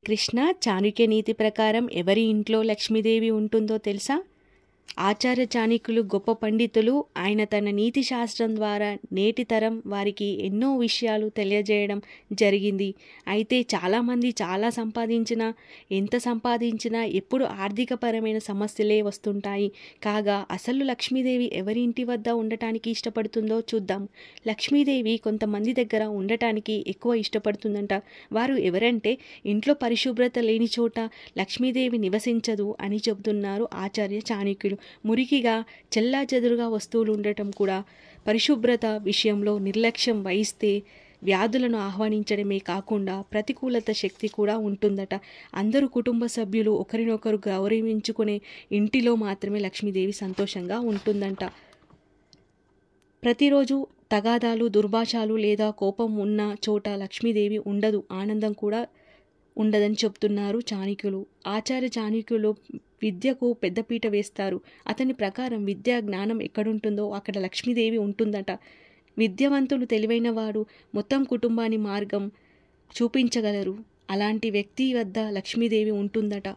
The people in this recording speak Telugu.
కృష్ణ చాణక్య నీతి ప్రకారం ఎవరి ఇంట్లో లక్ష్మీదేవి ఉంటుందో తెలుసా? ఆచార్య చాణక్యులు గొప్ప పండితులు. ఆయన తన నీతి శాస్త్రం ద్వారా నేటి తరం వారికి ఎన్నో విషయాలు తెలియజేయడం జరిగింది. అయితే చాలామంది చాలా సంపాదించినా, ఎంత సంపాదించినా ఎప్పుడు ఆర్థికపరమైన సమస్యలే వస్తుంటాయి. కాగా అసలు లక్ష్మీదేవి ఎవరి ఇంటి వద్ద ఉండటానికి ఇష్టపడుతుందో చూద్దాం. లక్ష్మీదేవి కొంతమంది దగ్గర ఉండటానికి ఎక్కువ ఇష్టపడుతుందంట. వారు ఎవరంటే, ఇంట్లో పరిశుభ్రత లేని చోట లక్ష్మీదేవి నివసించదు అని చెబుతున్నారు ఆచార్య చాణక్యులు. మురికిగా చెల్లాచెదురుగా వస్తువులు ఉండటం కూడా, పరిశుభ్రత విషయంలో నిర్లక్ష్యం వహిస్తే వ్యాధులను ఆహ్వానించడమే కాకుండా ప్రతికూలత శక్తి కూడా ఉంటుందట. అందరూ కుటుంబ సభ్యులు ఒకరినొకరు గౌరవించుకునే ఇంటిలో మాత్రమే లక్ష్మీదేవి సంతోషంగా ఉంటుందంట. ప్రతిరోజు తగాదాలు, దుర్భాషాలు లేదా కోపం ఉన్న చోట లక్ష్మీదేవి ఉండదు, ఆనందం కూడా ఉండదని చెప్తున్నారు చాణక్యులు. ఆచార్య చాణక్యులు విద్యకు పెద్దపీట వేస్తారు. అతని ప్రకారం విద్య, జ్ఞానం ఎక్కడుంటుందో అక్కడ లక్ష్మీదేవి ఉంటుందట. విద్యావంతులు, తెలివైన వాడు మొత్తం కుటుంబాన్ని మార్గం చూపించగలరు. అలాంటి వ్యక్తి వద్ద లక్ష్మీదేవి ఉంటుందట.